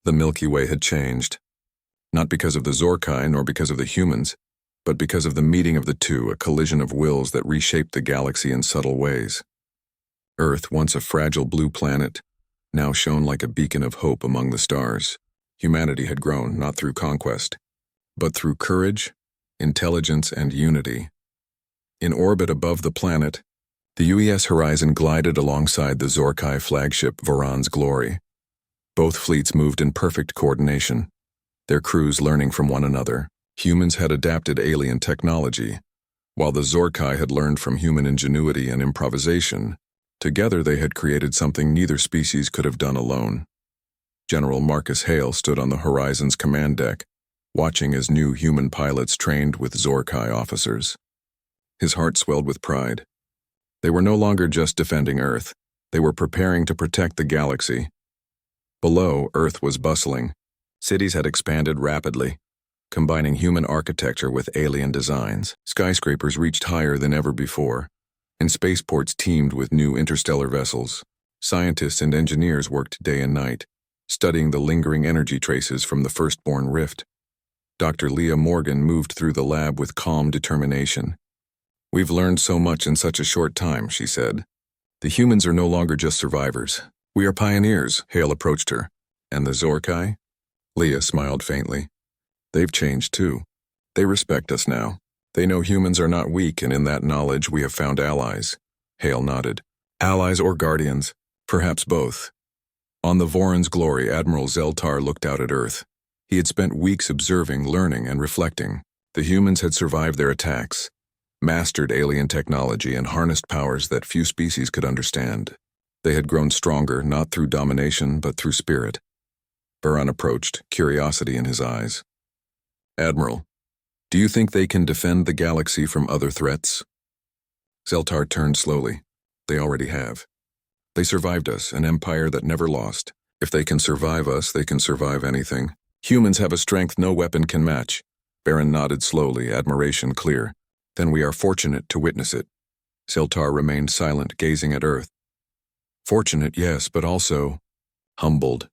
The Milky Way had changed. Not because of the Zorkai nor because of the humans, but because of the meeting of the two, a collision of wills that reshaped the galaxy in subtle ways. Earth, once a fragile blue planet, now shone like a beacon of hope among the stars. Humanity had grown not through conquest, but through courage, intelligence, and unity. In orbit above the planet, the UES Horizon glided alongside the Zorkai flagship Varan's Glory. Both fleets moved in perfect coordination, their crews learning from one another. Humans had adapted alien technology, while the Zorkai had learned from human ingenuity and improvisation. Together they had created something neither species could have done alone. General Marcus Hale stood on the Horizon's command deck, watching as new human pilots trained with Zorkai officers. His heart swelled with pride. They were no longer just defending Earth, they were preparing to protect the galaxy. Below, Earth was bustling. Cities had expanded rapidly, combining human architecture with alien designs. Skyscrapers reached higher than ever before, and spaceports teemed with new interstellar vessels. Scientists and engineers worked day and night, studying the lingering energy traces from the firstborn rift. Dr. Leah Morgan moved through the lab with calm determination. "We've learned so much in such a short time," she said. "The humans are no longer just survivors. We are pioneers." Hale approached her. "And the Zorkai?" Leah smiled faintly. "They've changed too. They respect us now. They know humans are not weak, and in that knowledge we have found allies." Hale nodded. "Allies or guardians? Perhaps both." On the Varan's Glory, Admiral Zeltar looked out at Earth. He had spent weeks observing, learning, and reflecting. The humans had survived their attacks, mastered alien technology, and harnessed powers that few species could understand. They had grown stronger, not through domination, but through spirit. Varan approached, curiosity in his eyes. "Admiral, do you think they can defend the galaxy from other threats?" Zeltar turned slowly. "They already have. They survived us, an empire that never lost. If they can survive us, they can survive anything. Humans have a strength no weapon can match." Varan nodded slowly, admiration clear. "Then we are fortunate to witness it." Zeltar remained silent, gazing at Earth. "Fortunate, yes, but also humbled."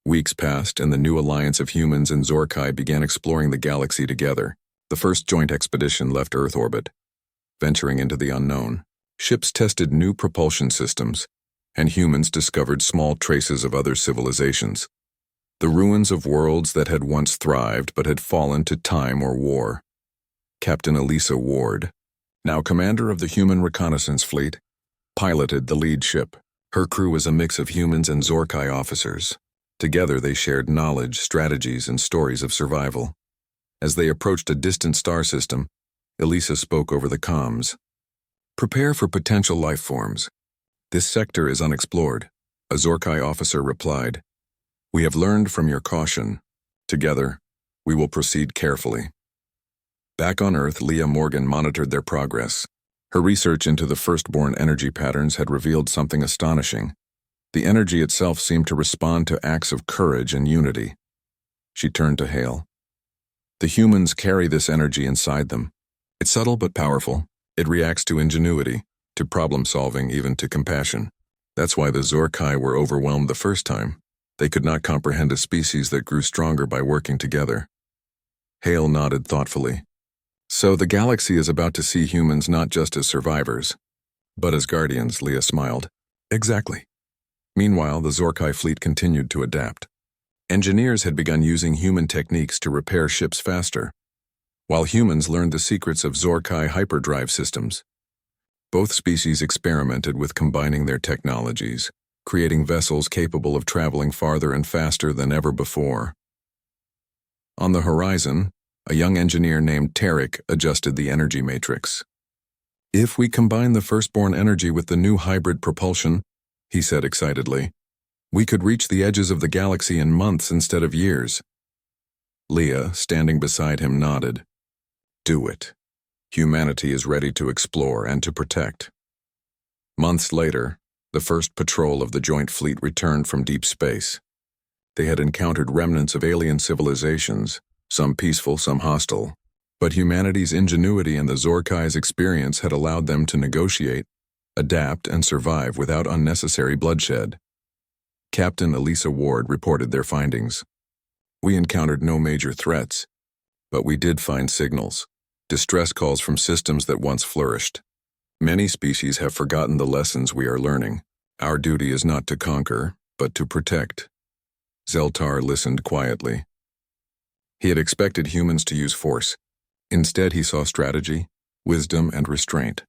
Weeks passed, and the new alliance of humans and Zorkai began exploring the galaxy together. The first joint expedition left Earth orbit, venturing into the unknown. Ships tested new propulsion systems, and humans discovered small traces of other civilizations. The ruins of worlds that had once thrived but had fallen to time or war. Captain Elisa Ward, now commander of the Human Reconnaissance Fleet, piloted the lead ship. Her crew was a mix of humans and Zorkai officers. Together they shared knowledge, strategies, and stories of survival. As they approached a distant star system, Elisa spoke over the comms. "Prepare for potential life forms. This sector is unexplored," a Zorkai officer replied. "We have learned from your caution. Together, we will proceed carefully." Back on Earth, Leah Morgan monitored their progress. Her research into the firstborn energy patterns had revealed something astonishing. The energy itself seemed to respond to acts of courage and unity. She turned to Hale. "The humans carry this energy inside them. It's subtle but powerful. It reacts to ingenuity, to problem-solving, even to compassion. That's why the Zorkai were overwhelmed the first time. They could not comprehend a species that grew stronger by working together." Hale nodded thoughtfully. "So the galaxy is about to see humans not just as survivors, but as guardians," Leah smiled. "Exactly." Meanwhile, the Zorkai fleet continued to adapt. Engineers had begun using human techniques to repair ships faster, while humans learned the secrets of Zorkai hyperdrive systems. Both species experimented with combining their technologies, creating vessels capable of traveling farther and faster than ever before. On the horizon, a young engineer named Tarek adjusted the energy matrix. "If we combine the firstborn energy with the new hybrid propulsion," he said excitedly, "we could reach the edges of the galaxy in months instead of years." Leah, standing beside him, nodded. "Do it. Humanity is ready to explore and to protect." Months later, the first patrol of the joint fleet returned from deep space. They had encountered remnants of alien civilizations, some peaceful, some hostile, but humanity's ingenuity and the Zorkai's experience had allowed them to negotiate, adapt, and survive without unnecessary bloodshed. Captain Elisa Ward reported their findings. We encountered no major threats, but we did find signals, distress calls from systems that once flourished. Many species have forgotten the lessons we are learning. Our duty is not to conquer, but to protect. Zeltar listened quietly. He had expected humans to use force. Instead, he saw strategy, wisdom, and restraint.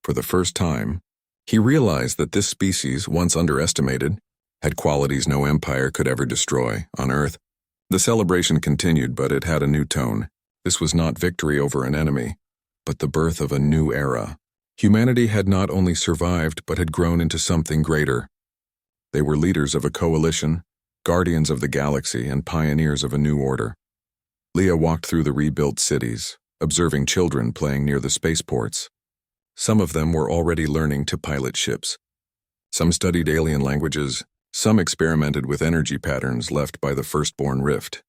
For the first time, he realized that this species, once underestimated, had qualities no empire could ever destroy on Earth. The celebration continued, but it had a new tone. This was not victory over an enemy, but the birth of a new era. Humanity had not only survived, but had grown into something greater. They were leaders of a coalition, guardians of the galaxy, and pioneers of a new order. Leah walked through the rebuilt cities, observing children playing near the spaceports. Some of them were already learning to pilot ships. Some studied alien languages, some experimented with energy patterns left by the firstborn rift.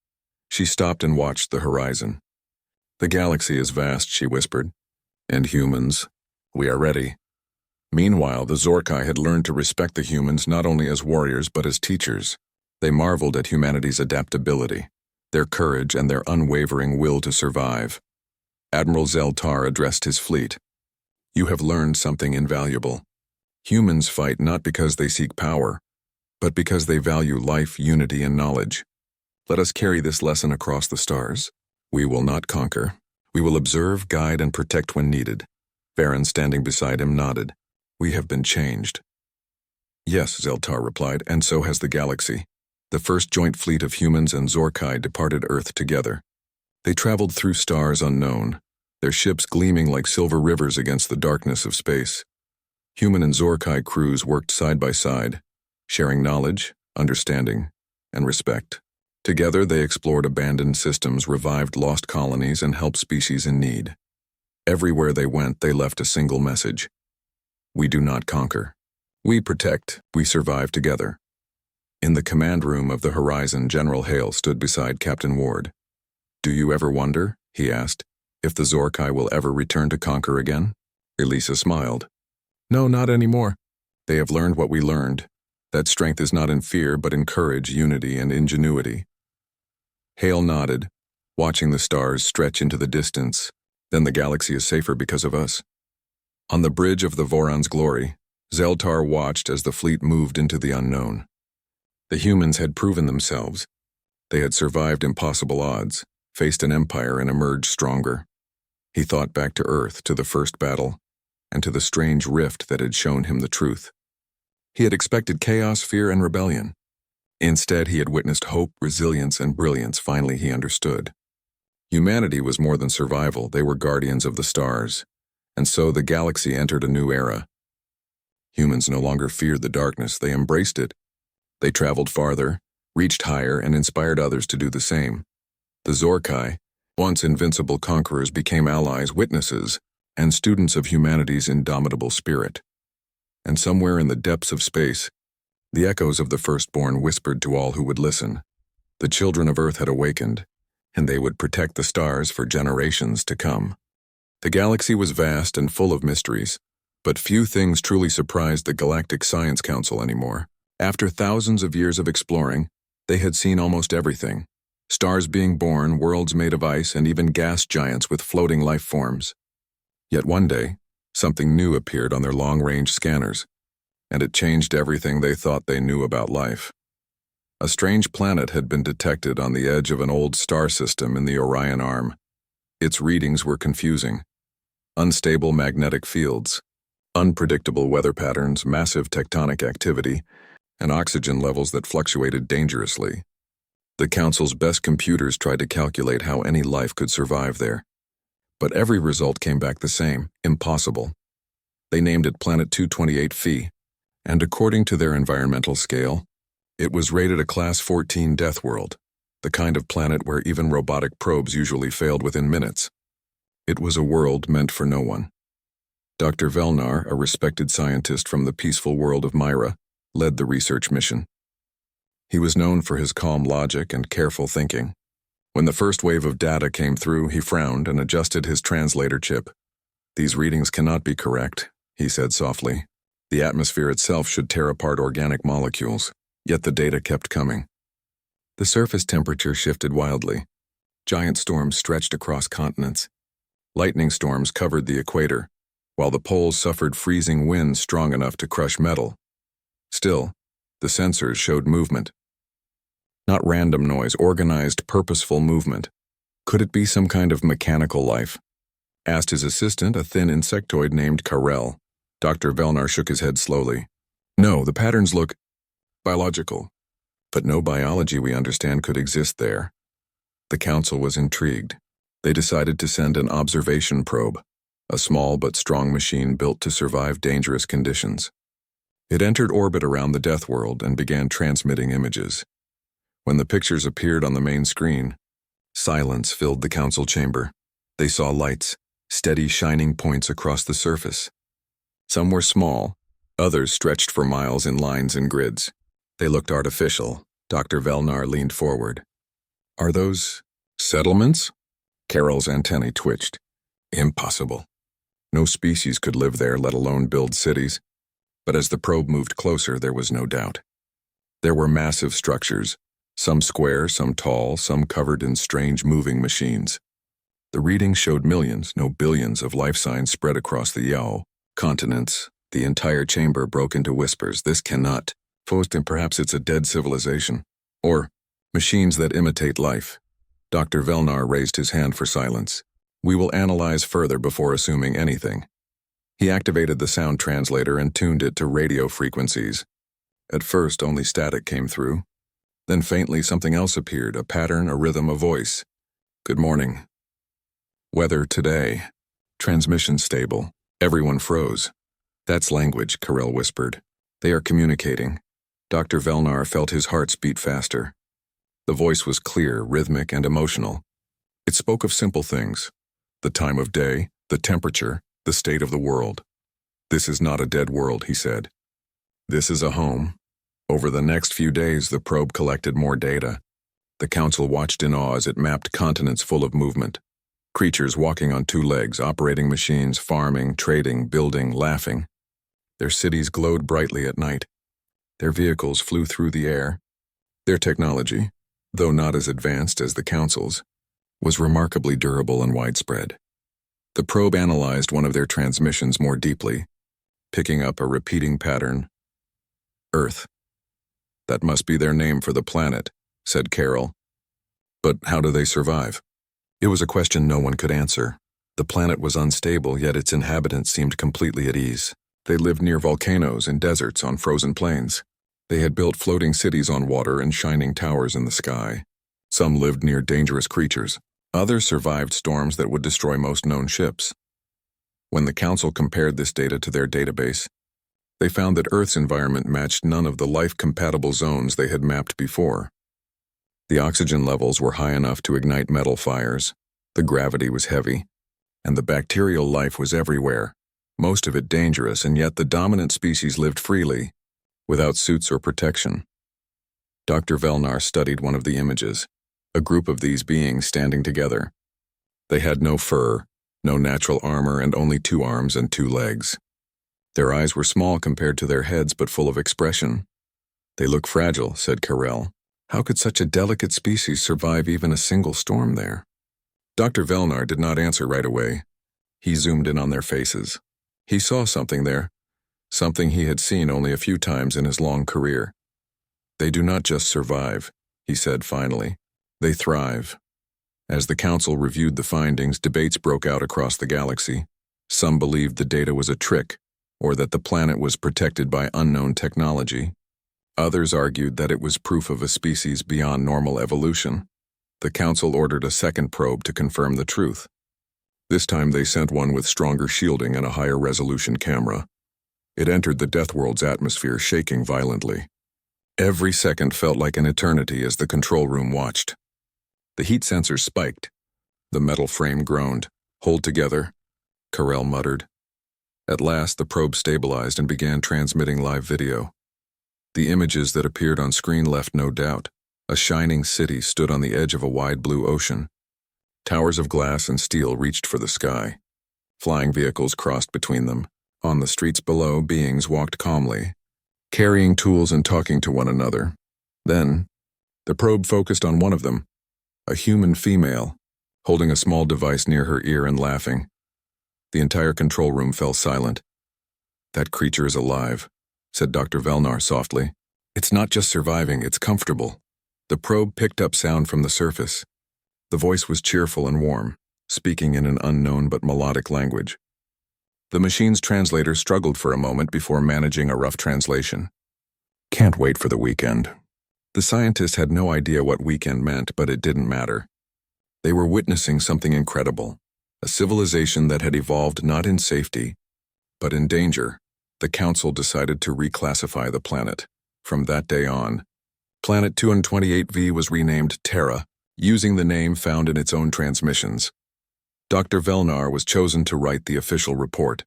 She stopped and watched the horizon. "The galaxy is vast," she whispered. "And humans, we are ready." Meanwhile, the Zorkai had learned to respect the humans not only as warriors but as teachers. They marveled at humanity's adaptability, their courage, and their unwavering will to survive. Admiral Zeltar addressed his fleet. "You have learned something invaluable. Humans fight not because they seek power, but because they value life, unity, and knowledge. Let us carry this lesson across the stars. We will not conquer. We will observe, guide, and protect when needed." Varen, standing beside him, nodded. "We have been changed." "Yes," Zeltar replied, "and so has the galaxy." The first joint fleet of humans and Zorkai departed Earth together. They traveled through stars unknown, their ships gleaming like silver rivers against the darkness of space. Human and Zorkai crews worked side by side, sharing knowledge, understanding, and respect. Together they explored abandoned systems, revived lost colonies, and helped species in need. Everywhere they went, they left a single message: we do not conquer. We protect, we survive together. In the command room of the Horizon, General Hale stood beside Captain Ward. "Do you ever wonder," he asked, "if the Zorkai will ever return to conquer again?" Elisa smiled. "No, not anymore. They have learned what we learned, that strength is not in fear but in courage, unity, and ingenuity." Hale nodded, watching the stars stretch into the distance. "Then the galaxy is safer because of us." On the bridge of the Voron's glory, Zeltar watched as the fleet moved into the unknown. The humans had proven themselves. They had survived impossible odds, faced an empire, and emerged stronger. He thought back to Earth, to the first battle, and to the strange rift that had shown him the truth. He had expected chaos, fear, and rebellion. Instead, he had witnessed hope, resilience, and brilliance. Finally, he understood. Humanity was more than survival. They were guardians of the stars. And so the galaxy entered a new era. Humans no longer feared the darkness. They embraced it. They traveled farther, reached higher, and inspired others to do the same. The Zorkai, once invincible conquerors, became allies, witnesses, and students of humanity's indomitable spirit. And somewhere in the depths of space, the echoes of the firstborn whispered to all who would listen. The children of Earth had awakened, and they would protect the stars for generations to come. The galaxy was vast and full of mysteries, but few things truly surprised the Galactic Science Council anymore. After thousands of years of exploring, they had seen almost everything. Stars being born, worlds made of ice, and even gas giants with floating life forms. Yet one day, something new appeared on their long-range scanners, and it changed everything they thought they knew about life. A strange planet had been detected on the edge of an old star system in the Orion Arm. Its readings were confusing. Unstable magnetic fields, unpredictable weather patterns, massive tectonic activity, and oxygen levels that fluctuated dangerously. The Council's best computers tried to calculate how any life could survive there. But every result came back the same: impossible. They named it Planet 228 Phi, and according to their environmental scale, it was rated a Class 14 Deathworld, the kind of planet where even robotic probes usually failed within minutes. It was a world meant for no one. Dr. Velnar, a respected scientist from the peaceful world of Myra, led the research mission. He was known for his calm logic and careful thinking. When the first wave of data came through, he frowned and adjusted his translator chip. "These readings cannot be correct," he said softly. "The atmosphere itself should tear apart organic molecules." Yet the data kept coming. The surface temperature shifted wildly. Giant storms stretched across continents. Lightning storms covered the equator, while the poles suffered freezing winds strong enough to crush metal. Still, the sensors showed movement. Not random noise, organized, purposeful movement. Could it be some kind of mechanical life? Asked his assistant, a thin insectoid named Karel. Dr. Velnar shook his head slowly. No, the patterns look biological, but no biology we understand could exist there. The council was intrigued. They decided to send an observation probe, a small but strong machine built to survive dangerous conditions. It entered orbit around the Deathworld and began transmitting images. When the pictures appeared on the main screen, silence filled the council chamber. They saw lights, steady shining points across the surface. Some were small, others stretched for miles in lines and grids. They looked artificial. Dr. Velnar leaned forward. Are those settlements? Carol's antennae twitched. Impossible. No species could live there, let alone build cities. But as the probe moved closer, there was no doubt. There were massive structures, some square, some tall, some covered in strange moving machines. The readings showed millions, no billions, of life signs spread across the Yao continents. The entire chamber broke into whispers. This cannot. And perhaps it's a dead civilization. Or machines that imitate life. Dr. Velnar raised his hand for silence. We will analyze further before assuming anything. He activated the sound translator and tuned it to radio frequencies. At first, only static came through. Then faintly something else appeared, a pattern, a rhythm, a voice. Good morning. Weather today. Transmission stable. Everyone froze. That's language, Karel whispered. They are communicating. Dr. Velnar felt his heart beat faster. The voice was clear, rhythmic, and emotional. It spoke of simple things. The time of day, the temperature, the state of the world. This is not a dead world, he said. This is a home. Over the next few days, the probe collected more data. The council watched in awe as it mapped continents full of movement. Creatures walking on two legs, operating machines, farming, trading, building, laughing. Their cities glowed brightly at night. Their vehicles flew through the air. Their technology, though not as advanced as the council's, was remarkably durable and widespread. The probe analyzed one of their transmissions more deeply, picking up a repeating pattern. Earth. That must be their name for the planet, said Carol. But how do they survive? It was a question no one could answer. The planet was unstable, yet its inhabitants seemed completely at ease. They lived near volcanoes and deserts on frozen plains. They had built floating cities on water and shining towers in the sky. Some lived near dangerous creatures. Others survived storms that would destroy most known ships. When the council compared this data to their database, they found that Earth's environment matched none of the life-compatible zones they had mapped before. The oxygen levels were high enough to ignite metal fires, the gravity was heavy, and the bacterial life was everywhere, most of it dangerous, and yet the dominant species lived freely, without suits or protection. Dr. Velnar studied one of the images, a group of these beings standing together. They had no fur, no natural armor, and only 2 arms and 2 legs. Their eyes were small compared to their heads, but full of expression. They look fragile, said Karel. How could such a delicate species survive even a single storm there? Dr. Velnar did not answer right away. He zoomed in on their faces. He saw something there, something he had seen only a few times in his long career. They do not just survive, he said finally. They thrive. As the council reviewed the findings, debates broke out across the galaxy. Some believed the data was a trick, or that the planet was protected by unknown technology. Others argued that it was proof of a species beyond normal evolution. The council ordered a second probe to confirm the truth. This time they sent one with stronger shielding and a higher resolution camera. It entered the Deathworld's atmosphere, shaking violently. Every second felt like an eternity as the control room watched. The heat sensors spiked. The metal frame groaned. Hold together, Karel muttered. At last, the probe stabilized and began transmitting live video. The images that appeared on screen left no doubt. A shining city stood on the edge of a wide blue ocean. Towers of glass and steel reached for the sky. Flying vehicles crossed between them. On the streets below, beings walked calmly. carrying tools and talking to one another. Then, the probe focused on one of them, a human female, holding a small device near her ear and laughing. The entire control room fell silent. "That creature is alive," said Dr. Velnar softly. "It's not just surviving, it's comfortable." The probe picked up sound from the surface. The voice was cheerful and warm, speaking in an unknown but melodic language. The machine's translator struggled for a moment before managing a rough translation. "Can't wait for the weekend." The scientists had no idea what weekend meant, but it didn't matter. They were witnessing something incredible, a civilization that had evolved not in safety, but in danger. The Council decided to reclassify the planet. From that day on, Planet 228V was renamed Terra, using the name found in its own transmissions. Dr. Velnar was chosen to write the official report.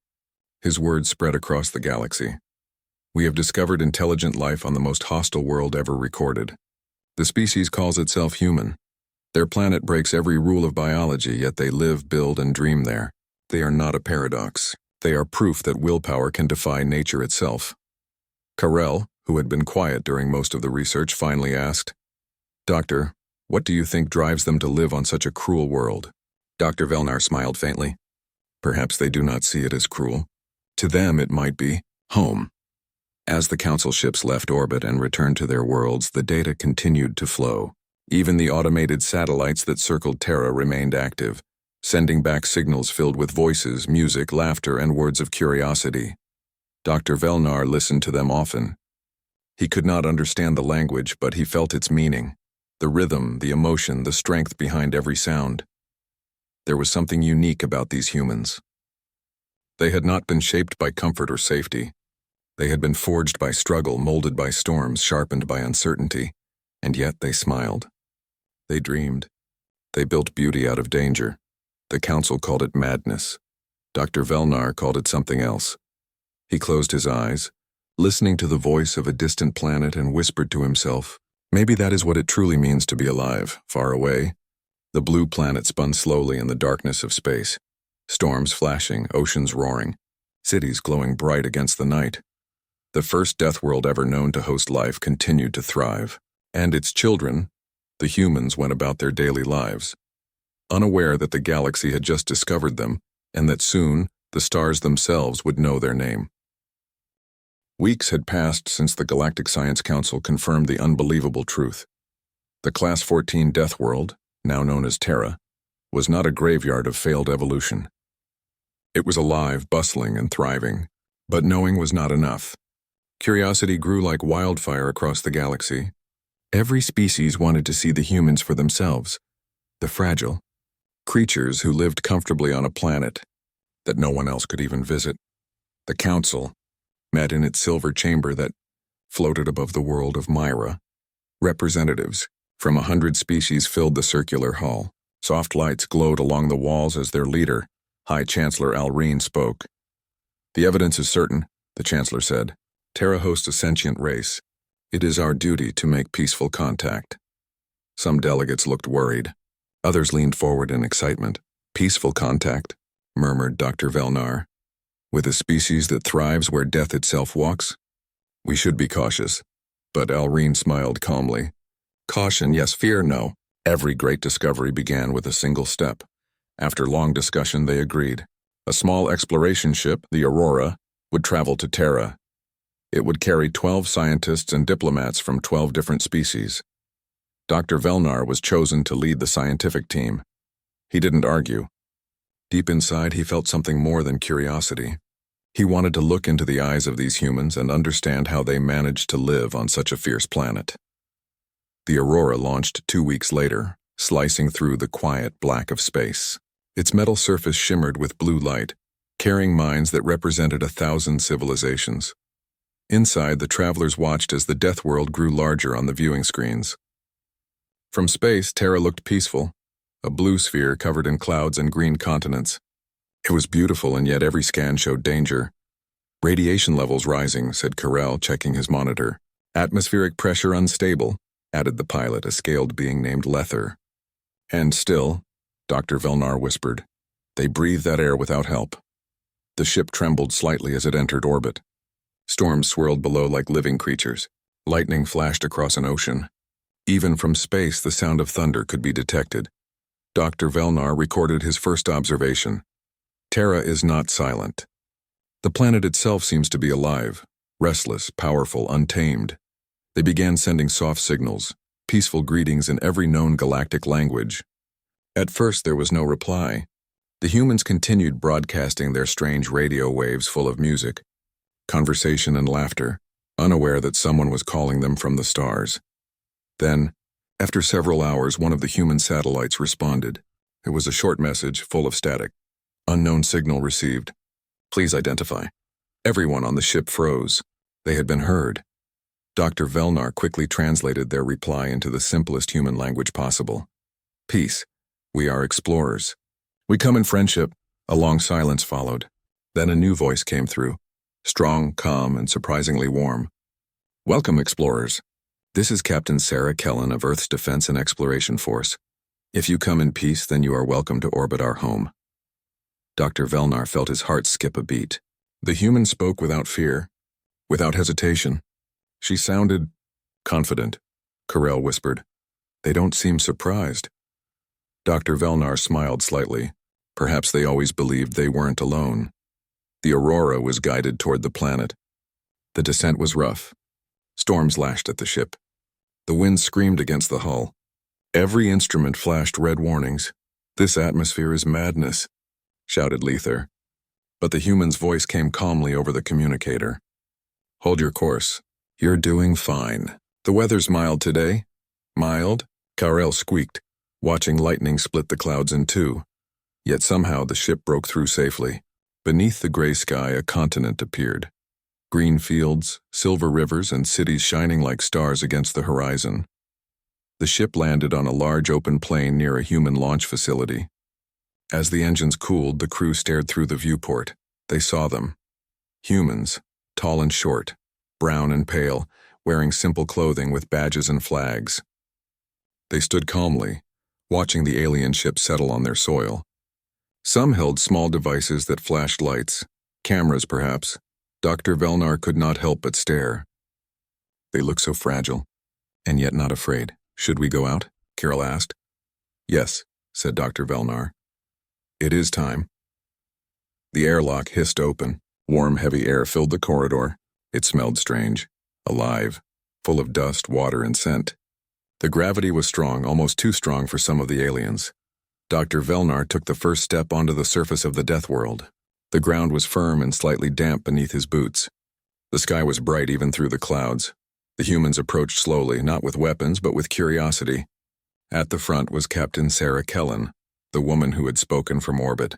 His words spread across the galaxy. "We have discovered intelligent life on the most hostile world ever recorded. The species calls itself human. Their planet breaks every rule of biology, yet they live, build, and dream there. They are not a paradox. They are proof that willpower can defy nature itself." Karel, who had been quiet during most of the research, finally asked, "Doctor, what do you think drives them to live on such a cruel world?" Dr. Velnar smiled faintly. "Perhaps they do not see it as cruel. To them it might be home." As the Council ships left orbit and returned to their worlds, the data continued to flow. Even the automated satellites that circled Terra remained active, sending back signals filled with voices, music, laughter, and words of curiosity. Dr. Velnar listened to them often. He could not understand the language, but he felt its meaning, the rhythm, the emotion, the strength behind every sound. There was something unique about these humans. They had not been shaped by comfort or safety. They had been forged by struggle, molded by storms, sharpened by uncertainty, and yet they smiled. They dreamed. They built beauty out of danger. The Council called it madness. Dr. Velnar called it something else. He closed his eyes, listening to the voice of a distant planet, and whispered to himself, "Maybe that is what it truly means to be alive, far away." The blue planet spun slowly in the darkness of space, storms flashing, oceans roaring, cities glowing bright against the night. The first Deathworld ever known to host life continued to thrive, and its children, the humans, went about their daily lives, unaware that the galaxy had just discovered them, and that soon the stars themselves would know their name. Weeks had passed since the Galactic Science Council confirmed the unbelievable truth. The Class 14 Deathworld, now known as Terra, was not a graveyard of failed evolution. It was alive, bustling, and thriving, but knowing was not enough. Curiosity grew like wildfire across the galaxy. Every species wanted to see the humans for themselves, the fragile creatures who lived comfortably on a planet that no one else could even visit. The Council met in its silver chamber that floated above the world of Myra. Representatives from 100 species filled the circular hall. Soft lights glowed along the walls as their leader, High Chancellor Alreen, spoke. "The evidence is certain," the Chancellor said. "Terra hosts a sentient race. It is our duty to make peaceful contact." Some delegates looked worried. Others leaned forward in excitement. "Peaceful contact," murmured Dr. Velnar. "With a species that thrives where death itself walks? We should be cautious." But Alreen smiled calmly. "Caution, yes, fear, no. Every great discovery began with a single step." After long discussion, they agreed. A small exploration ship, the Aurora, would travel to Terra. It would carry 12 scientists and diplomats from 12 different species. Dr. Velnar was chosen to lead the scientific team. He didn't argue. Deep inside, he felt something more than curiosity. He wanted to look into the eyes of these humans and understand how they managed to live on such a fierce planet. The Aurora launched 2 weeks later, slicing through the quiet black of space. Its metal surface shimmered with blue light, carrying mines that represented 1,000 civilizations. Inside, the travelers watched as the Deathworld grew larger on the viewing screens. From space, Terra looked peaceful, a blue sphere covered in clouds and green continents. It was beautiful, and yet every scan showed danger. "Radiation levels rising," said Karel, checking his monitor. "Atmospheric pressure unstable," added the pilot, a scaled being named Lether. "And still," Dr. Velnar whispered, "they breathe that air without help." The ship trembled slightly as it entered orbit. Storms swirled below like living creatures. Lightning flashed across an ocean. Even from space, the sound of thunder could be detected. Dr. Velnar recorded his first observation. Terra is not silent. The planet itself seems to be alive, restless, powerful, untamed. They began sending soft signals, peaceful greetings in every known galactic language. At first, there was no reply. The humans continued broadcasting their strange radio waves full of music, conversation and laughter, unaware that someone was calling them from the stars. Then, after several hours, one of the human satellites responded. It was a short message full of static. Unknown signal received. Please identify. Everyone on the ship froze. They had been heard. Dr. Velnar quickly translated their reply into the simplest human language possible. Peace. We are explorers. We come in friendship. A long silence followed. Then a new voice came through. Strong, calm, and surprisingly warm. Welcome, explorers. This is Captain Sarah Kellen of Earth's Defense and Exploration Force. If you come in peace, then you are welcome to orbit our home. Dr. Velnar felt his heart skip a beat. The human spoke without fear, without hesitation. She sounded confident, Carell whispered. They don't seem surprised. Dr. Velnar smiled slightly. Perhaps they always believed they weren't alone. The Aurora was guided toward the planet. The descent was rough. Storms lashed at the ship. The wind screamed against the hull. Every instrument flashed red warnings. This atmosphere is madness, shouted Lether. But the human's voice came calmly over the communicator. Hold your course. You're doing fine. The weather's mild today. Mild? Carell squeaked, watching lightning split the clouds in two. Yet somehow the ship broke through safely. Beneath the gray sky, a continent appeared. Green fields, silver rivers, and cities shining like stars against the horizon. The ship landed on a large open plain near a human launch facility. As the engines cooled, the crew stared through the viewport. They saw them. Humans, tall and short, brown and pale, wearing simple clothing with badges and flags. They stood calmly, watching the alien ship settle on their soil. Some held small devices that flashed lights, cameras perhaps. Dr. Velnar could not help but stare. They looked so fragile, and yet not afraid. Should we go out? Carell asked. Yes, said Dr. Velnar. It is time. The airlock hissed open. Warm, heavy air filled the corridor. It smelled strange, alive, full of dust, water, and scent. The gravity was strong, almost too strong for some of the aliens. Dr. Velnar took the first step onto the surface of the Deathworld. The ground was firm and slightly damp beneath his boots. The sky was bright even through the clouds. The humans approached slowly, not with weapons, but with curiosity. At the front was Captain Sarah Kellen, the woman who had spoken from orbit.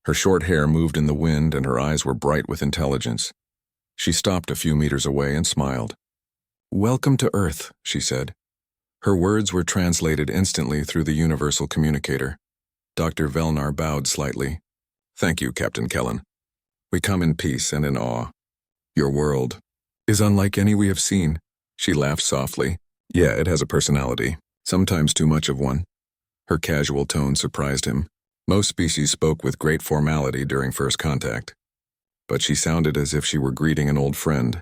Her short hair moved in the wind and her eyes were bright with intelligence. She stopped a few meters away and smiled. Welcome to Earth, she said. Her words were translated instantly through the universal communicator. Dr. Velnar bowed slightly. Thank you, Captain Kellen. We come in peace and in awe. Your world is unlike any we have seen. She laughed softly. Yeah, it has a personality, sometimes too much of one. Her casual tone surprised him. Most species spoke with great formality during first contact. But she sounded as if she were greeting an old friend.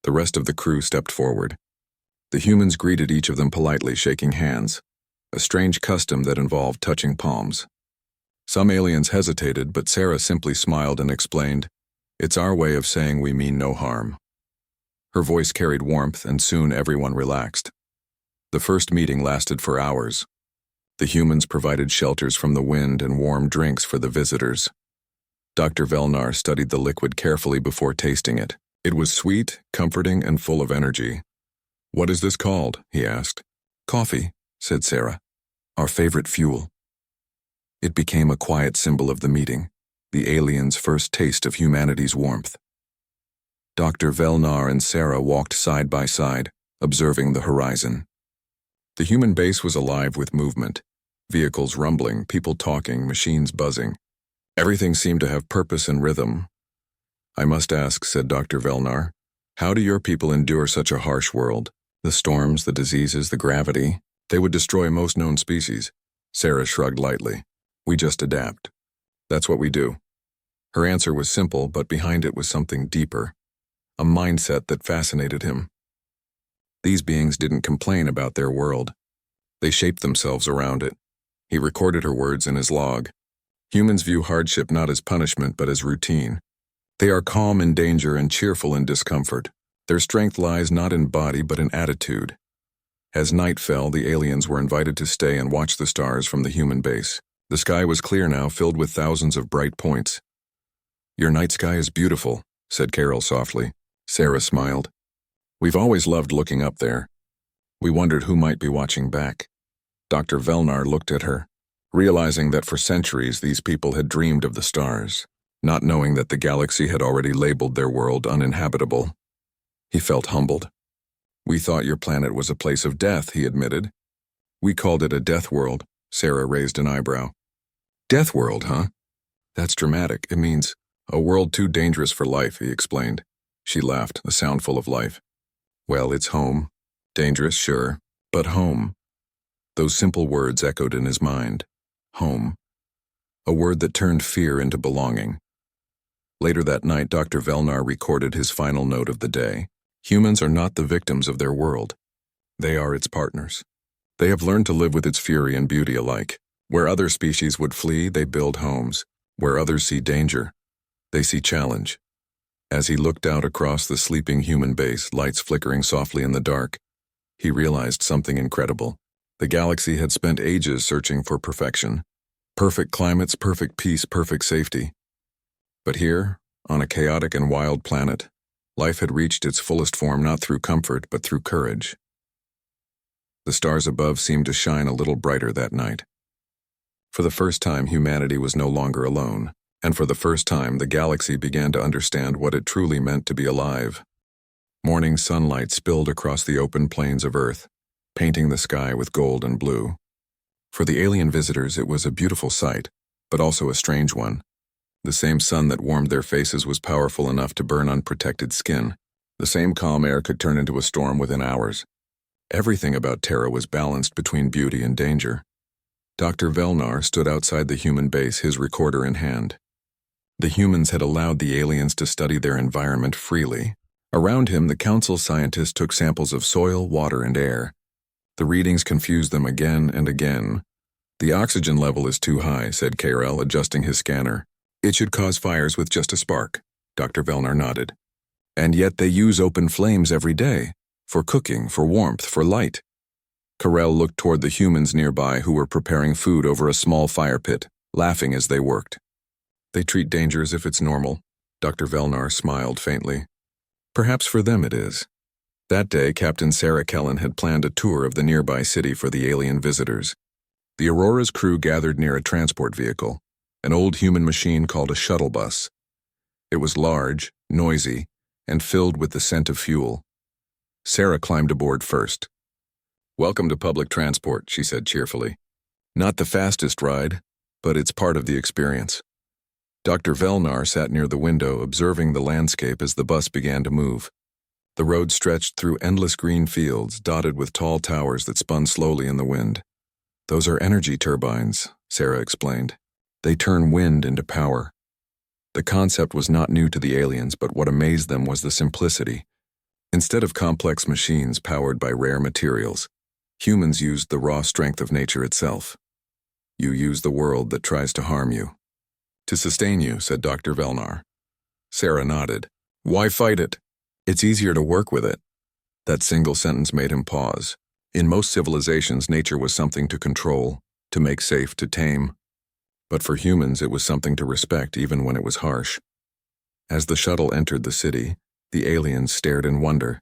The rest of the crew stepped forward. The humans greeted each of them politely, shaking hands, a strange custom that involved touching palms. Some aliens hesitated, but Sarah simply smiled and explained, It's our way of saying we mean no harm. Her voice carried warmth, and soon everyone relaxed. The first meeting lasted for hours. The humans provided shelters from the wind and warm drinks for the visitors. Dr. Velnar studied the liquid carefully before tasting it. It was sweet, comforting, and full of energy. What is this called? He asked. Coffee, said Sarah. Our favorite fuel. It became a quiet symbol of the meeting, the aliens' first taste of humanity's warmth. Dr. Velnar and Sarah walked side by side, observing the horizon. The human base was alive with movement, vehicles rumbling, people talking, machines buzzing. Everything seemed to have purpose and rhythm. I must ask, said Dr. Velnar, how do your people endure such a harsh world? The storms, the diseases, the gravity, they would destroy most known species. Sarah shrugged lightly. We just adapt. That's what we do. Her answer was simple, but behind it was something deeper. a mindset that fascinated him. These beings didn't complain about their world. They shaped themselves around it. He recorded her words in his log. Humans view hardship not as punishment but as routine. They are calm in danger and cheerful in discomfort. Their strength lies not in body but in attitude. As night fell, the aliens were invited to stay and watch the stars from the human base. The sky was clear now, filled with thousands of bright points. "Your night sky is beautiful," said Carol softly. Sarah smiled. "We've always loved looking up there." We wondered who might be watching back. Dr. Velnar looked at her, realizing that for centuries these people had dreamed of the stars, not knowing that the galaxy had already labeled their world uninhabitable. He felt humbled. "We thought your planet was a place of death," he admitted. "We called it a Deathworld." Sarah raised an eyebrow. "Deathworld, huh? That's dramatic. It means a world too dangerous for life," he explained. She laughed, a sound full of life. "Well, it's home. Dangerous, sure, but home." Those simple words echoed in his mind. Home. A word that turned fear into belonging. Later that night, Dr. Velnar recorded his final note of the day. Humans are not the victims of their world. They are its partners. They have learned to live with its fury and beauty alike. Where other species would flee, they build homes. Where others see danger, they see challenge. As he looked out across the sleeping human base, lights flickering softly in the dark, he realized something incredible. The galaxy had spent ages searching for perfection. Perfect climates, perfect peace, perfect safety. But here, on a chaotic and wild planet, life had reached its fullest form not through comfort but through courage. The stars above seemed to shine a little brighter that night. For the first time, humanity was no longer alone, and for the first time, the galaxy began to understand what it truly meant to be alive. Morning sunlight spilled across the open plains of Earth, painting the sky with gold and blue. For the alien visitors, it was a beautiful sight, but also a strange one. The same sun that warmed their faces was powerful enough to burn unprotected skin. The same calm air could turn into a storm within hours. Everything about Terra was balanced between beauty and danger. Dr. Velnar stood outside the human base, his recorder in hand. The humans had allowed the aliens to study their environment freely. Around him, the council scientists took samples of soil, water, and air. The readings confused them again and again. "The oxygen level is too high," said Karel, adjusting his scanner. "It should cause fires with just a spark." Dr. Velnar nodded. "And yet they use open flames every day. For cooking, for warmth, for light." Karel looked toward the humans nearby who were preparing food over a small fire pit, laughing as they worked. "They treat danger as if it's normal." Dr. Velnar smiled faintly. "Perhaps for them it is." That day, Captain Sarah Kellen had planned a tour of the nearby city for the alien visitors. The Aurora's crew gathered near a transport vehicle, an old human machine called a shuttle bus. It was large, noisy, and filled with the scent of fuel. Sarah climbed aboard first. "Welcome to public transport," she said cheerfully. "Not the fastest ride, but it's part of the experience." Dr. Velnar sat near the window, observing the landscape as the bus began to move. The road stretched through endless green fields, dotted with tall towers that spun slowly in the wind. "Those are energy turbines," Sarah explained. "They turn wind into power." The concept was not new to the aliens, but what amazed them was the simplicity. Instead of complex machines powered by rare materials, humans used the raw strength of nature itself. "You use the world that tries to harm you to sustain you," said Dr. Velnar. Sarah nodded. "Why fight it? It's easier to work with it." That single sentence made him pause. In most civilizations, nature was something to control, to make safe, to tame. But for humans, it was something to respect even when it was harsh. As the shuttle entered the city, the aliens stared in wonder.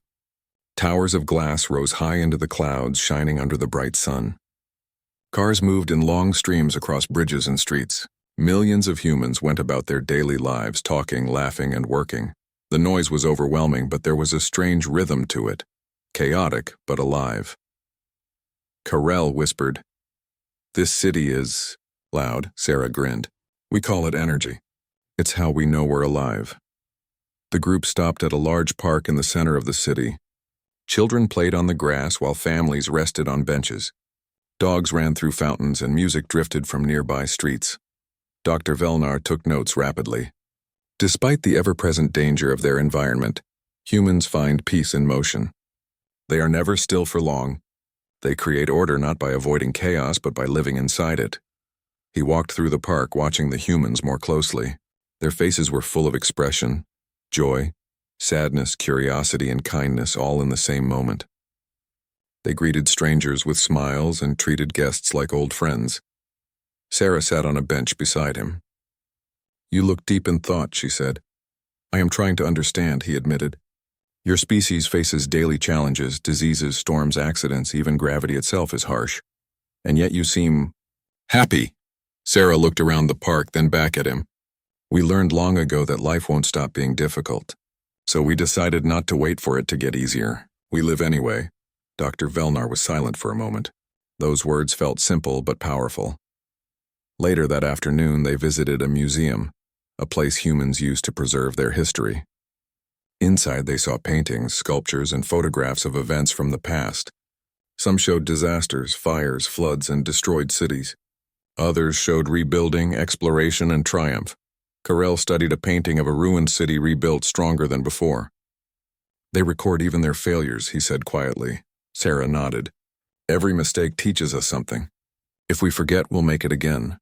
Towers of glass rose high into the clouds, shining under the bright sun. Cars moved in long streams across bridges and streets. Millions of humans went about their daily lives, talking, laughing, and working. The noise was overwhelming, but there was a strange rhythm to it, chaotic but alive. Karel whispered, "This city is loud." Sarah grinned. "We call it energy. It's how we know we're alive." The group stopped at a large park in the center of the city. Children played on the grass while families rested on benches. Dogs ran through fountains and music drifted from nearby streets. Dr. Velnar took notes rapidly. Despite the ever-present danger of their environment, Humans find peace in motion. They are never still for long. They create order not by avoiding chaos but by living inside it. He walked through the park watching the humans more closely. Their faces were full of expression, joy, sadness, curiosity, and kindness all in the same moment. They greeted strangers with smiles and treated guests like old friends. Sarah sat on a bench beside him. "You look deep in thought," she said. "I am trying to understand," he admitted. "Your species faces daily challenges, diseases, storms, accidents, even gravity itself is harsh. And yet you seem happy." Sarah looked around the park, then back at him. "We learned long ago that life won't stop being difficult. So we decided not to wait for it to get easier. We live anyway." Dr. Velnar was silent for a moment. Those words felt simple but powerful. Later that afternoon, they visited a museum, a place humans use to preserve their history. Inside, they saw paintings, sculptures, and photographs of events from the past. Some showed disasters, fires, floods, and destroyed cities. Others showed rebuilding, exploration, and triumph. Carell studied a painting of a ruined city rebuilt stronger than before. "They record even their failures," he said quietly. Sarah nodded. "Every mistake teaches us something. If we forget, we'll make it again."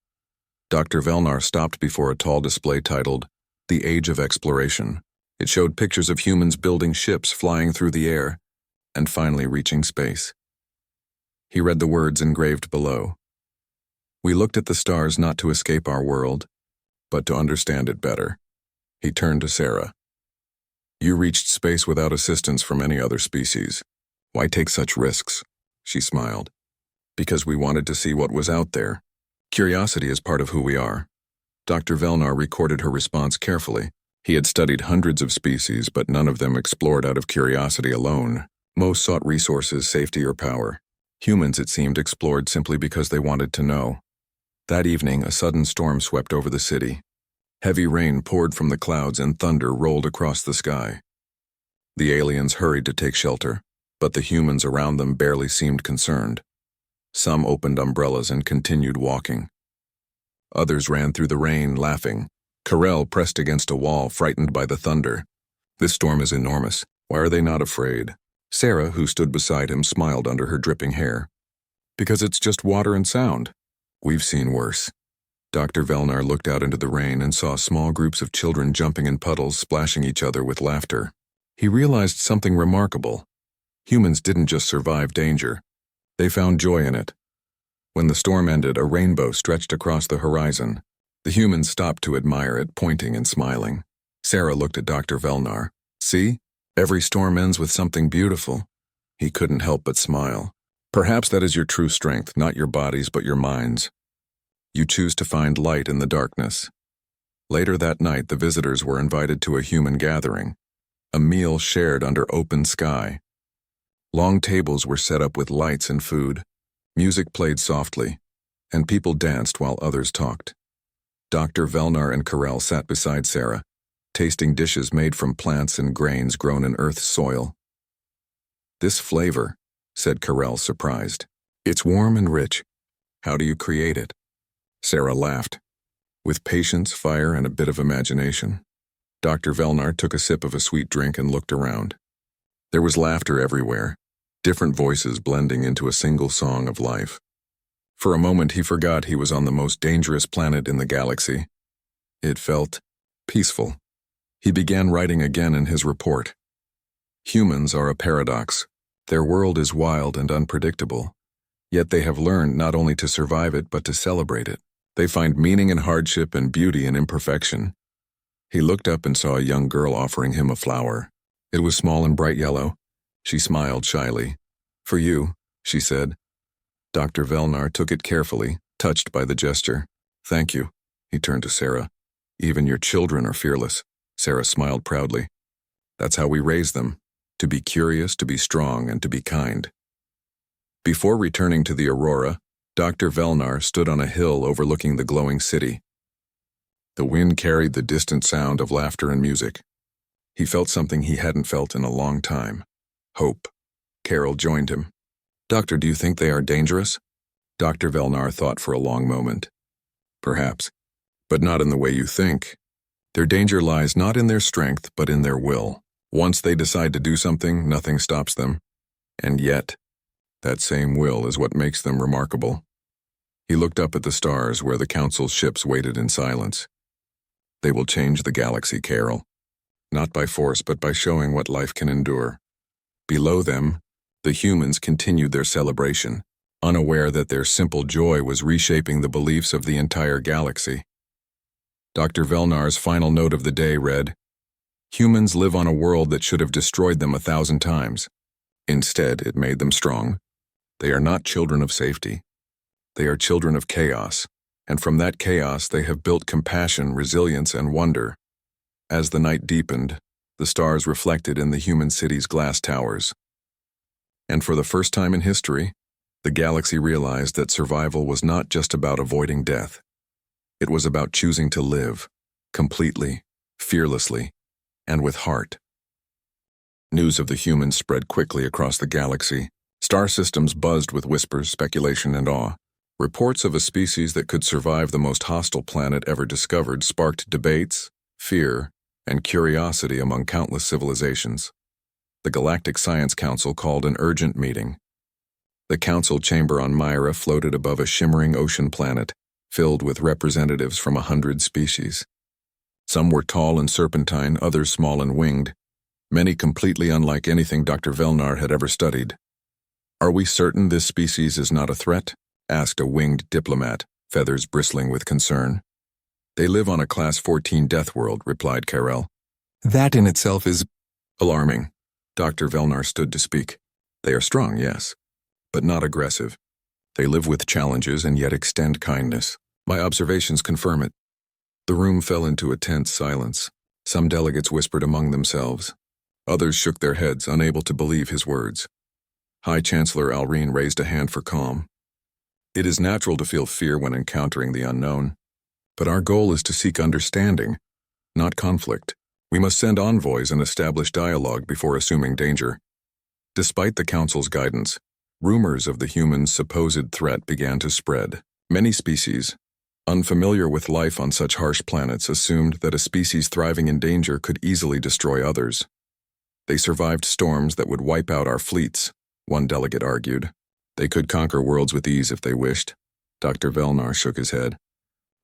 Dr. Velnar stopped before a tall display titled, "The Age of Exploration." It showed pictures of humans building ships, flying through the air, and finally reaching space. He read the words engraved below. "We looked at the stars not to escape our world, but to understand it better." He turned to Sarah. "You reached space without assistance from any other species. Why take such risks?" She smiled. "Because we wanted to see what was out there. Curiosity is part of who we are." Dr. Velnar recorded her response carefully. He had studied hundreds of species, but none of them explored out of curiosity alone. Most sought resources, safety, or power. Humans, it seemed, explored simply because they wanted to know. That evening, a sudden storm swept over the city. Heavy rain poured from the clouds and thunder rolled across the sky. The aliens hurried to take shelter, but the humans around them barely seemed concerned. Some opened umbrellas and continued walking. Others ran through the rain, laughing. Carell pressed against a wall, frightened by the thunder. "This storm is enormous. Why are they not afraid?" Sarah, who stood beside him, smiled under her dripping hair. "Because it's just water and sound. We've seen worse." Dr. Velnar looked out into the rain and saw small groups of children jumping in puddles, splashing each other with laughter. He realized something remarkable. Humans didn't just survive danger. They found joy in it. When the storm ended, a rainbow stretched across the horizon. The humans stopped to admire it, pointing and smiling. Sarah looked at Dr. Velnar. "See? Every storm ends with something beautiful." He couldn't help but smile. "Perhaps that is your true strength, not your bodies but your minds. You choose to find light in the darkness." Later that night, the visitors were invited to a human gathering, a meal shared under open sky. Long tables were set up with lights and food. Music played softly, and people danced while others talked. Dr. Velnar and Carell sat beside Sarah, tasting dishes made from plants and grains grown in Earth's soil. "This flavor," said Carell, surprised. "It's warm and rich. How do you create it?" Sarah laughed. "With patience, fire, and a bit of imagination." Dr. Velnar took a sip of a sweet drink and looked around. There was laughter everywhere, different voices blending into a single song of life. For a moment he forgot he was on the most dangerous planet in the galaxy. It felt peaceful. He began writing again in his report. "Humans are a paradox. Their world is wild and unpredictable. Yet they have learned not only to survive it but to celebrate it. They find meaning in hardship and beauty in imperfection." He looked up and saw a young girl offering him a flower. It was small and bright yellow. She smiled shyly. "For you," she said. Dr. Velnar took it carefully, touched by the gesture. "Thank you." He turned to Sarah. "Even your children are fearless." Sarah smiled proudly. "That's how we raise them, to be curious, to be strong, and to be kind." Before returning to the Aurora, Dr. Velnar stood on a hill overlooking the glowing city. The wind carried the distant sound of laughter and music. He felt something he hadn't felt in a long time. Hope. Carol joined him. "Doctor, do you think they are dangerous?" Dr. Velnar thought for a long moment. "Perhaps, but not in the way you think. Their danger lies not in their strength, but in their will. Once they decide to do something, nothing stops them. And yet, that same will is what makes them remarkable. He looked up at the stars where the Council's ships waited in silence. They will change the galaxy, Carol. Not by force, but by showing what life can endure. Below them, the humans continued their celebration, unaware that their simple joy was reshaping the beliefs of the entire galaxy. Dr. Velnar's final note of the day read, "Humans live on a world that should have destroyed them 1,000 times. Instead, it made them strong. They are not children of safety. They are children of chaos, and from that chaos they have built compassion, resilience, and wonder." As the night deepened, the stars reflected in the human city's glass towers. And for the first time in history, the galaxy realized that survival was not just about avoiding death. It was about choosing to live, completely, fearlessly, and with heart. News of the humans spread quickly across the galaxy. Star systems buzzed with whispers, speculation, and awe. Reports of a species that could survive the most hostile planet ever discovered sparked debates, fear, and curiosity among countless civilizations. The Galactic Science Council called an urgent meeting. The council chamber on Myra floated above a shimmering ocean planet, filled with representatives from 100 species. Some were tall and serpentine, others small and winged, many completely unlike anything Dr. Velnar had ever studied. "Are we certain this species is not a threat?" asked a winged diplomat, feathers bristling with concern. "They live on a Class 14 Deathworld," replied Carell. "That in itself is alarming." Dr. Velnar stood to speak. "They are strong, yes, but not aggressive. They live with challenges and yet extend kindness. My observations confirm it." The room fell into a tense silence. Some delegates whispered among themselves. Others shook their heads, unable to believe his words. High Chancellor Alreen raised a hand for calm. "It is natural to feel fear when encountering the unknown. But our goal is to seek understanding, not conflict. We must send envoys and establish dialogue before assuming danger." Despite the Council's guidance, rumors of the humans' supposed threat began to spread. Many species, unfamiliar with life on such harsh planets, assumed that a species thriving in danger could easily destroy others. "They survived storms that would wipe out our fleets," one delegate argued. "They could conquer worlds with ease if they wished." Dr. Velnar shook his head.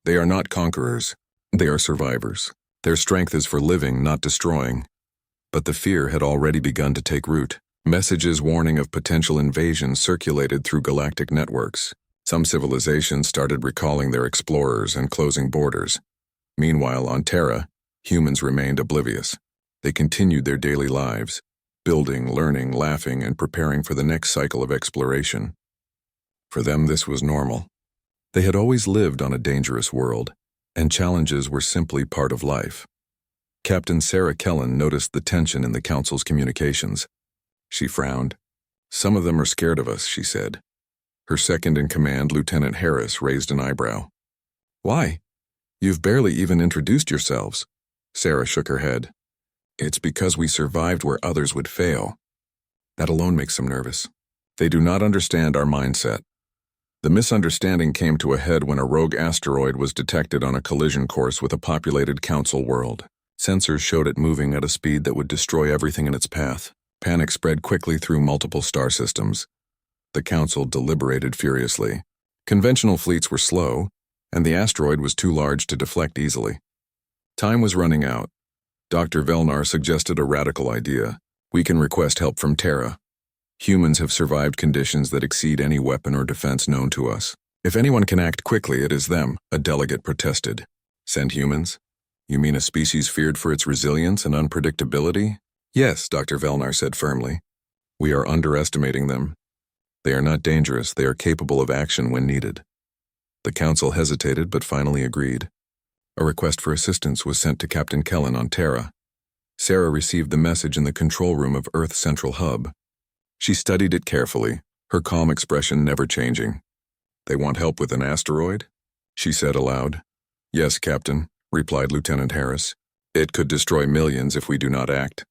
"They are not conquerors. They are survivors. Their strength is for living, not destroying." But the fear had already begun to take root. Messages warning of potential invasion circulated through galactic networks. Some civilizations started recalling their explorers and closing borders. Meanwhile, on Terra, humans remained oblivious. They continued their daily lives, building, learning, laughing, and preparing for the next cycle of exploration. For them, this was normal. They had always lived on a dangerous world, and challenges were simply part of life. Captain Sarah Kellen noticed the tension in the Council's communications. She frowned. "Some of them are scared of us," she said. Her second-in-command, Lieutenant Harris, raised an eyebrow. "Why? You've barely even introduced yourselves." Sarah shook her head. "It's because we survived where others would fail. That alone makes them nervous. They do not understand our mindset." The misunderstanding came to a head when a rogue asteroid was detected on a collision course with a populated Council world. Sensors showed it moving at a speed that would destroy everything in its path. Panic spread quickly through multiple star systems. The Council deliberated furiously. Conventional fleets were slow, and the asteroid was too large to deflect easily. Time was running out. Dr. Velnar suggested a radical idea. "We can request help from Terra. Humans have survived conditions that exceed any weapon or defense known to us. If anyone can act quickly, it is them," a delegate protested. "Send humans? You mean a species feared for its resilience and unpredictability?" "Yes," Dr. Velnar said firmly. "We are underestimating them. They are not dangerous, they are capable of action when needed." The Council hesitated but finally agreed. A request for assistance was sent to Captain Kellen on Terra. Sarah received the message in the control room of Earth's central hub. She studied it carefully, her calm expression never changing. "They want help with an asteroid?" she said aloud. "Yes, Captain," replied Lieutenant Harris. "It could destroy millions if we do not act."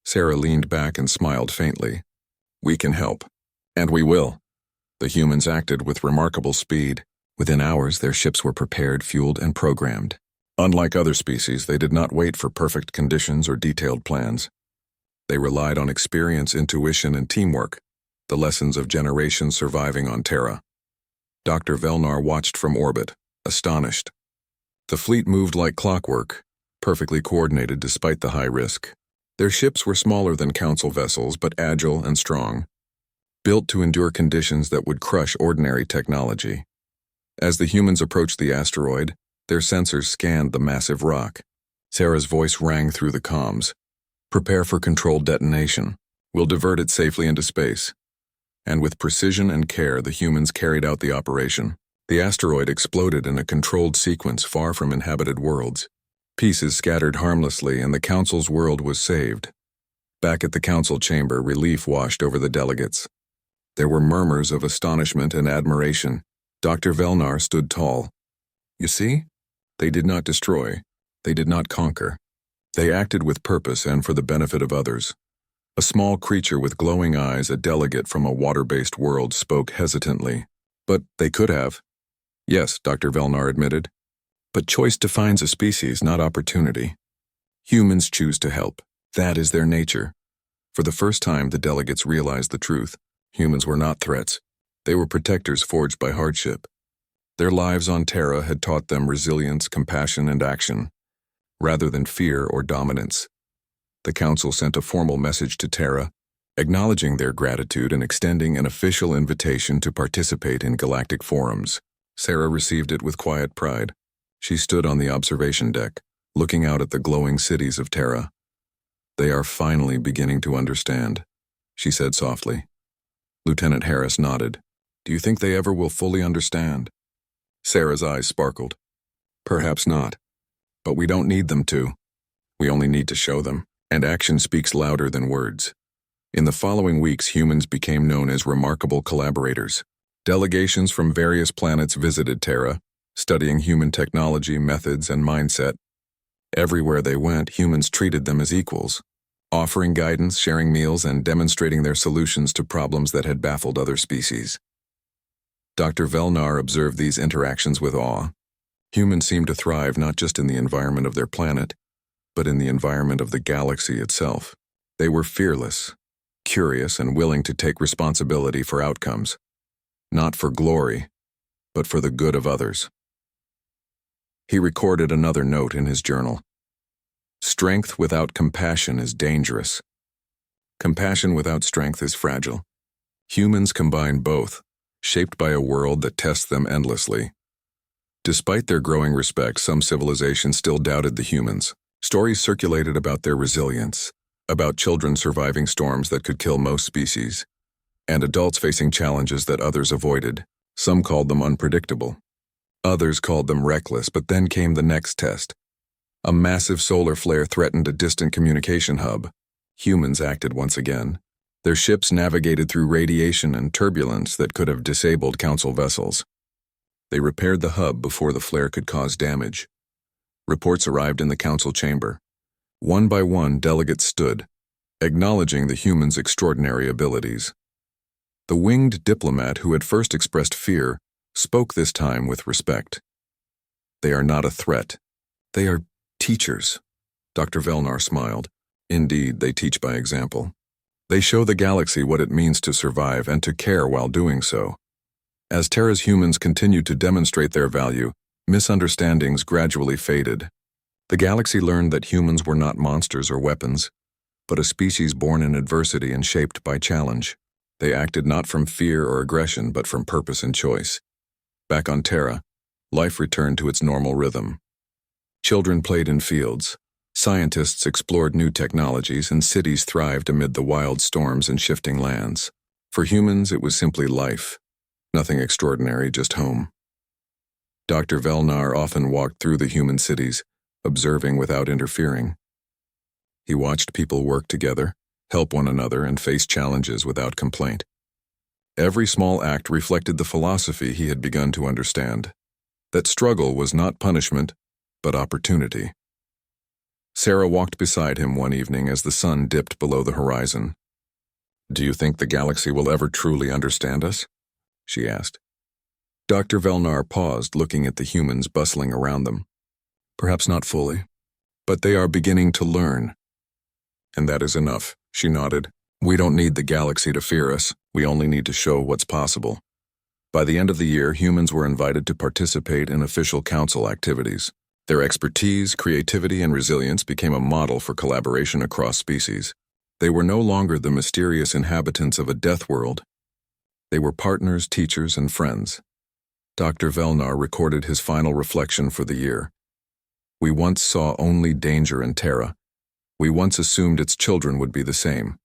Sarah leaned back and smiled faintly. "We can help. And we will." The humans acted with remarkable speed. Within hours, their ships were prepared, fueled, and programmed. Unlike other species, they did not wait for perfect conditions or detailed plans. They relied on experience, intuition, and teamwork, the lessons of generations surviving on Terra. Dr. Velnar watched from orbit, astonished. The fleet moved like clockwork, perfectly coordinated despite the high risk. Their ships were smaller than Council vessels, but agile and strong, built to endure conditions that would crush ordinary technology. As the humans approached the asteroid, their sensors scanned the massive rock. Sarah's voice rang through the comms. "Prepare for controlled detonation. We'll divert it safely into space." And with precision and care, the humans carried out the operation. The asteroid exploded in a controlled sequence far from inhabited worlds. Pieces scattered harmlessly, and the Council's world was saved. Back at the Council chamber, relief washed over the delegates. There were murmurs of astonishment and admiration. Dr. Velnar stood tall. "You see? They did not destroy. They did not conquer. They acted with purpose and for the benefit of others." A small creature with glowing eyes, a delegate from a water-based world, spoke hesitantly. "But they could have." "Yes," Dr. Velnar admitted. "But choice defines a species, not opportunity. Humans choose to help. That is their nature." For the first time, the delegates realized the truth. Humans were not threats. They were protectors forged by hardship. Their lives on Terra had taught them resilience, compassion, and action, rather than fear or dominance. The Council sent a formal message to Terra, acknowledging their gratitude and extending an official invitation to participate in galactic forums. Sarah received it with quiet pride. She stood on the observation deck, looking out at the glowing cities of Terra. "They are finally beginning to understand," she said softly. Lieutenant Harris nodded. "Do you think they ever will fully understand?" Sarah's eyes sparkled. "Perhaps not. But we don't need them to. We only need to show them, and action speaks louder than words." In the following weeks, humans became known as remarkable collaborators. Delegations from various planets visited Terra, studying human technology, methods, and mindset. Everywhere they went, humans treated them as equals, offering guidance, sharing meals, and demonstrating their solutions to problems that had baffled other species. Dr. Velnar observed these interactions with awe. Humans seemed to thrive not just in the environment of their planet, but in the environment of the galaxy itself. They were fearless, curious, and willing to take responsibility for outcomes, not for glory, but for the good of others. He recorded another note in his journal. "Strength without compassion is dangerous. Compassion without strength is fragile. Humans combine both, shaped by a world that tests them endlessly." Despite their growing respect, some civilizations still doubted the humans. Stories circulated about their resilience, about children surviving storms that could kill most species, and adults facing challenges that others avoided. Some called them unpredictable. Others called them reckless, but then came the next test. A massive solar flare threatened a distant communication hub. Humans acted once again. Their ships navigated through radiation and turbulence that could have disabled Council vessels. They repaired the hub before the flare could cause damage. Reports arrived in the Council chamber. One by one, delegates stood, acknowledging the humans' extraordinary abilities. The winged diplomat who had first expressed fear spoke this time with respect. "They are not a threat. They are teachers." Dr. Velnar smiled. "Indeed, they teach by example. They show the galaxy what it means to survive and to care while doing so." As Terra's humans continued to demonstrate their value, misunderstandings gradually faded. The galaxy learned that humans were not monsters or weapons, but a species born in adversity and shaped by challenge. They acted not from fear or aggression, but from purpose and choice. Back on Terra, life returned to its normal rhythm. Children played in fields, scientists explored new technologies, and cities thrived amid the wild storms and shifting lands. For humans, it was simply life. Nothing extraordinary, just home. Dr. Velnar often walked through the human cities, observing without interfering. He watched people work together, help one another, and face challenges without complaint. Every small act reflected the philosophy he had begun to understand, that struggle was not punishment, but opportunity. Sarah walked beside him one evening as the sun dipped below the horizon. "Do you think the galaxy will ever truly understand us?" she asked. Dr. Velnar paused, looking at the humans bustling around them. "Perhaps not fully, but they are beginning to learn. And that is enough." She nodded. We don't need the galaxy to fear us. We only need to show what's possible. By the end of the year, humans were invited to participate in official council activities. Their expertise, creativity, and resilience became a model for collaboration across species. They were no longer the mysterious inhabitants of a Deathworld. They were partners, teachers, and friends. Dr. Velnar recorded his final reflection for the year. We once saw only danger in Terra. We once assumed its children would be the same.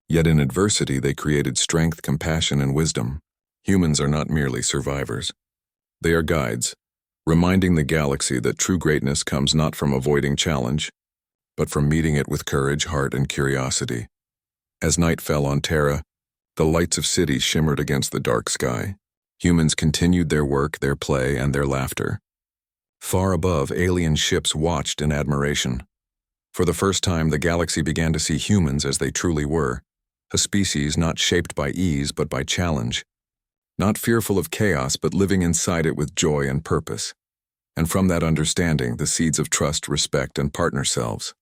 Yet in adversity they created strength, compassion, and wisdom. Humans are not merely survivors. They are guides, reminding the galaxy that true greatness comes not from avoiding challenge, but from meeting it with courage, heart, and curiosity. As night fell on Terra, the lights of cities shimmered against the dark sky. Humans continued their work, their play, and their laughter. Far above, alien ships watched in admiration. For the first time, the galaxy began to see humans as they truly were, a species not shaped by ease but by challenge, not fearful of chaos but living inside it with joy and purpose. And from that understanding, the seeds of trust, respect, and partner selves